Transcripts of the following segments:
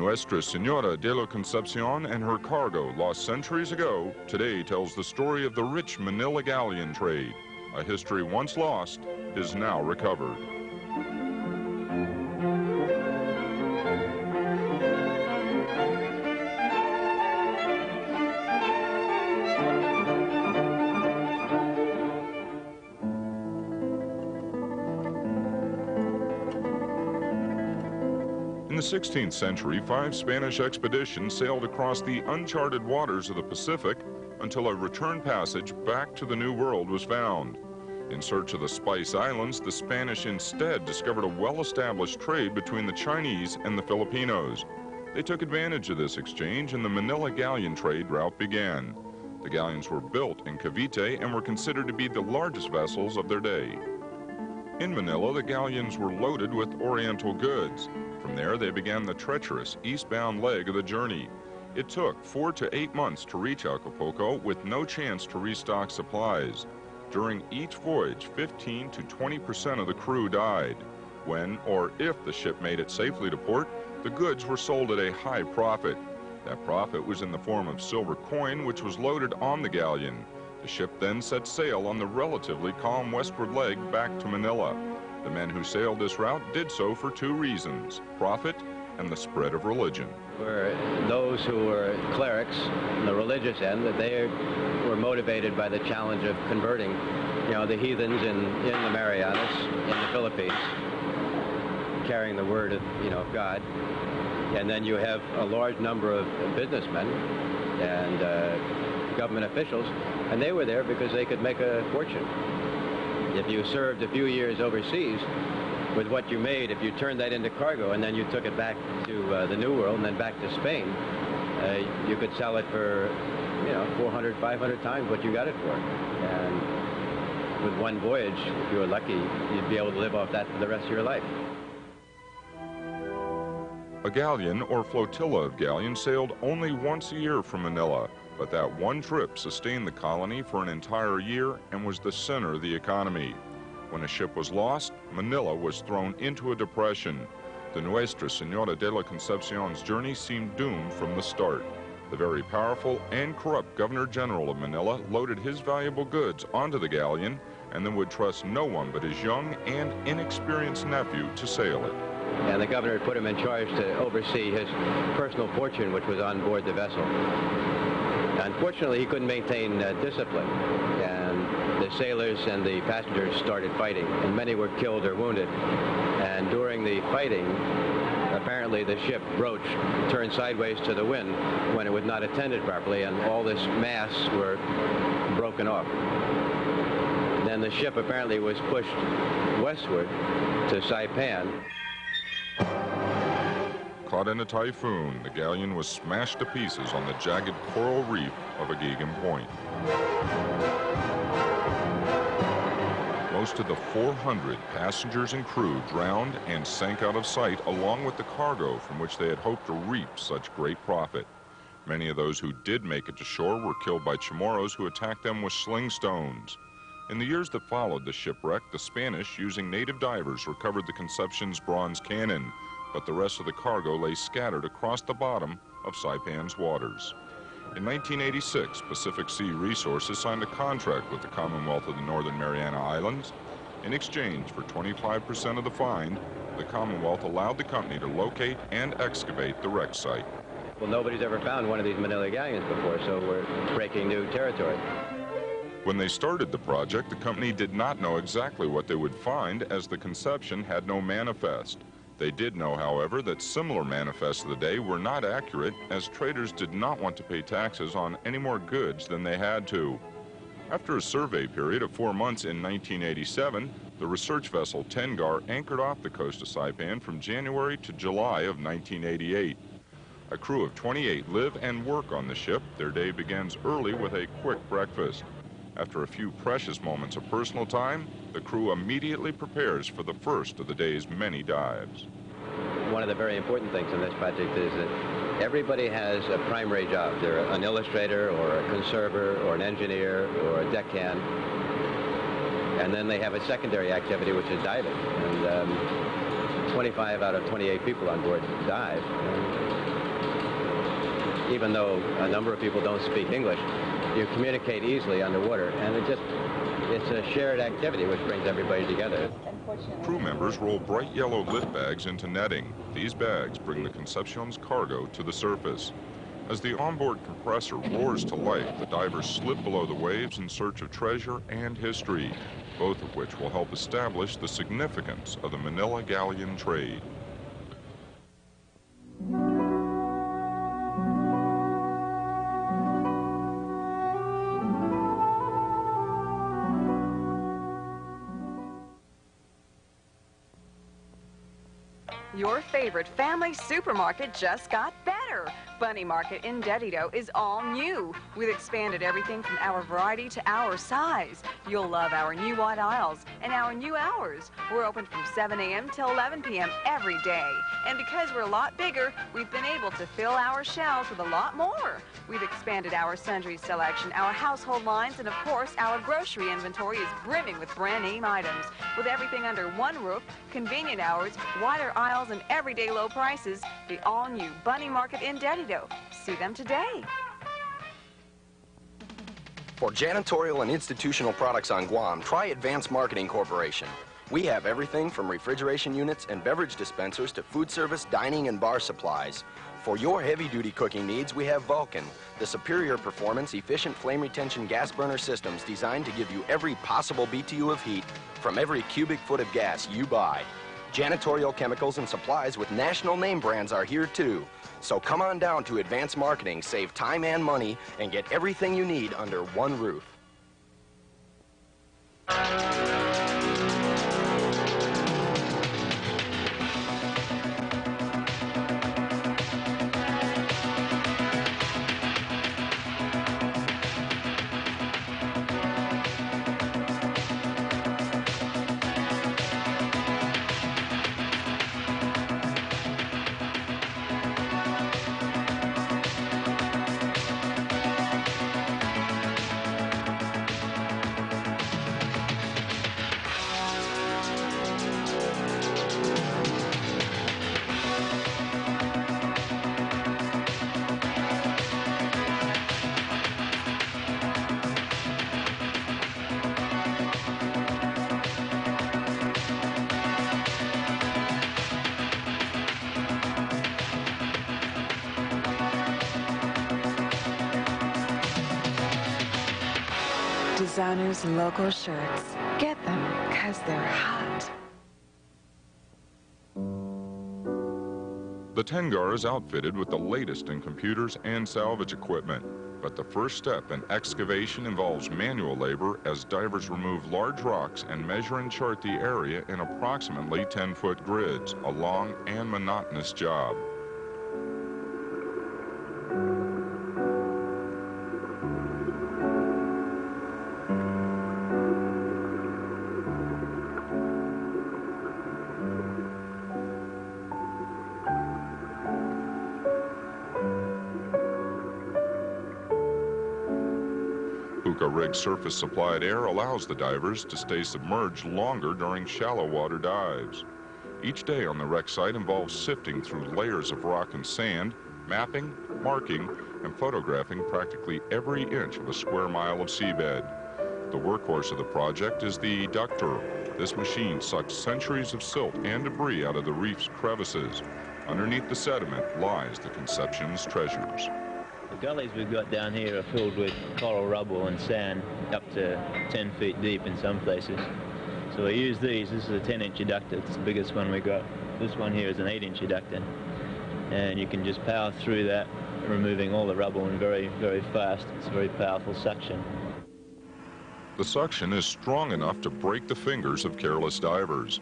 Nuestra Senora de la Concepcion and her cargo, lost centuries ago, today tells the story of the rich Manila galleon trade. A history once lost is now recovered. In the 16th century, 5 Spanish expeditions sailed across the uncharted waters of the Pacific until a return passage back to the New World was found. In search of the Spice Islands, the Spanish instead discovered a well-established trade between the Chinese and the Filipinos. They took advantage of this exchange and the Manila galleon trade route began. The galleons were built in Cavite and were considered to be the largest vessels of their day. In Manila, the galleons were loaded with Oriental goods. From there, they began the treacherous eastbound leg of the journey. It took 4 to 8 months to reach Acapulco with no chance to restock supplies. During each voyage, 15 to 20% of the crew died. When or if the ship made it safely to port, the goods were sold at a high profit. That profit was in the form of silver coin, which was loaded on the galleon. The ship then set sail on the relatively calm westward leg back to Manila. The men who sailed this route did so for 2 reasons: profit and the spread of religion. Were those who were clerics on the religious end, that they were motivated by the challenge of converting, the heathens in the Marianas, in the Philippines, carrying the word of, God. And then you have a large number of businessmen and government officials, and they were there because they could make a fortune. If you served a few years overseas, with what you made, if you turned that into cargo and then you took it back to the New World and then back to Spain, you could sell it for, 400, 500 times what you got it for. And with one voyage, if you were lucky, you'd be able to live off that for the rest of your life. A galleon or flotilla of galleons sailed only once a year from Manila, but that one trip sustained the colony for an entire year and was the center of the economy. When a ship was lost, Manila was thrown into a depression. The Nuestra Senora de la Concepcion's journey seemed doomed from the start. The very powerful and corrupt Governor General of Manila loaded his valuable goods onto the galleon and then would trust no one but his young and inexperienced nephew to sail it. And the governor put him in charge to oversee his personal fortune, which was on board the vessel. Unfortunately, he couldn't maintain discipline, and the sailors and the passengers started fighting, and many were killed or wounded. And during the fighting, apparently the ship broached, turned sideways to the wind when it was not attended properly, and all this masts were broken off. Then the ship apparently was pushed westward to Saipan. Caught in a typhoon, the galleon was smashed to pieces on the jagged coral reef of Aguiguin Point. Most of the 400 passengers and crew drowned and sank out of sight, along with the cargo from which they had hoped to reap such great profit. Many of those who did make it to shore were killed by Chamorros who attacked them with sling stones. In the years that followed the shipwreck, the Spanish, using native divers, recovered the Concepcion's bronze cannon, but the rest of the cargo lay scattered across the bottom of Saipan's waters. In 1986, Pacific Sea Resources signed a contract with the Commonwealth of the Northern Mariana Islands. In exchange for 25% of the find, the Commonwealth allowed the company to locate and excavate the wreck site. Well, nobody's ever found one of these Manila galleons before, so we're breaking new territory. When they started the project, the company did not know exactly what they would find, as the Concepcion had no manifest. They did know, however, that similar manifests of the day were not accurate, as traders did not want to pay taxes on any more goods than they had to. After a survey period of 4 months in 1987, the research vessel Tengar anchored off the coast of Saipan from January to July of 1988. A crew of 28 live and work on the ship. Their day begins early with a quick breakfast. After a few precious moments of personal time, the crew immediately prepares for the first of the day's many dives. One of the very important things in this project is that everybody has a primary job. They're an illustrator or a conserver or an engineer or a deckhand. And then they have a secondary activity, which is diving. And 25 out of 28 people on board dive. even though a number of people don't speak English, you communicate easily underwater, and it's a shared activity which brings everybody together. Crew members roll bright yellow lift bags into netting. These bags bring the Concepcion's cargo to the surface. As the onboard compressor roars to life, the divers slip below the waves in search of treasure and history, both of which will help establish the significance of the Manila galleon trade. Your favorite family supermarket just got better. Bunny Market in Dedido is all new. We've expanded everything from our variety to our size. You'll love our new wide aisles and our new hours. We're open from 7 a.m. till 11 p.m. every day. And because we're a lot bigger, we've been able to fill our shelves with a lot more. We've expanded our sundry selection, our household lines, and of course, our grocery inventory is brimming with brand name items. With everything under one roof, convenient hours, wider aisles, and everyday low prices, the all-new Bunny Market in Dedido. See them today. For janitorial and institutional products on Guam, try Advanced Marketing Corporation. We have everything from refrigeration units and beverage dispensers to food service, dining, and bar supplies. For your heavy-duty cooking needs, we have Vulcan, the superior performance, efficient flame retention gas burner systems designed to give you every possible BTU of heat from every cubic foot of gas you buy. Janitorial chemicals and supplies with national name brands are here too. So come on down to Advanced Marketing, save time and money, and get everything you need under one roof. Designer's local shirts. Get them because they're hot. The Tengar is outfitted with the latest in computers and salvage equipment, but the first step in excavation involves manual labor as divers remove large rocks and measure and chart the area in approximately 10-foot grids, a long and monotonous job. Rig surface supplied air allows the divers to stay submerged longer during shallow water dives. Each day on the wreck site involves sifting through layers of rock and sand, mapping, marking, and photographing practically every inch of a square mile of seabed. The workhorse of the project is the ductor. This machine sucks centuries of silt and debris out of the reef's crevices. Underneath the sediment lies the Concepcion's treasures. The gullies we've got down here are filled with coral rubble and sand up to 10 feet deep in some places. So we use these. This is a 10-inch adductor. It's the biggest one we got. This one here is an 8-inch adductor. And you can just power through that, removing all the rubble and very, very fast. It's a very powerful suction. The suction is strong enough to break the fingers of careless divers.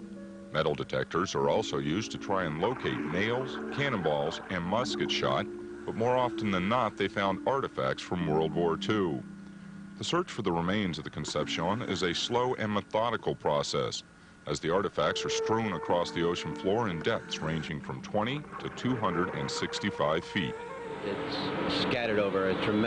Metal detectors are also used to try and locate nails, cannonballs, and musket shot, but more often than not, they found artifacts from World War II. The search for the remains of the Concepcion is a slow and methodical process, as the artifacts are strewn across the ocean floor in depths ranging from 20 to 265 feet. It's scattered over a tremendous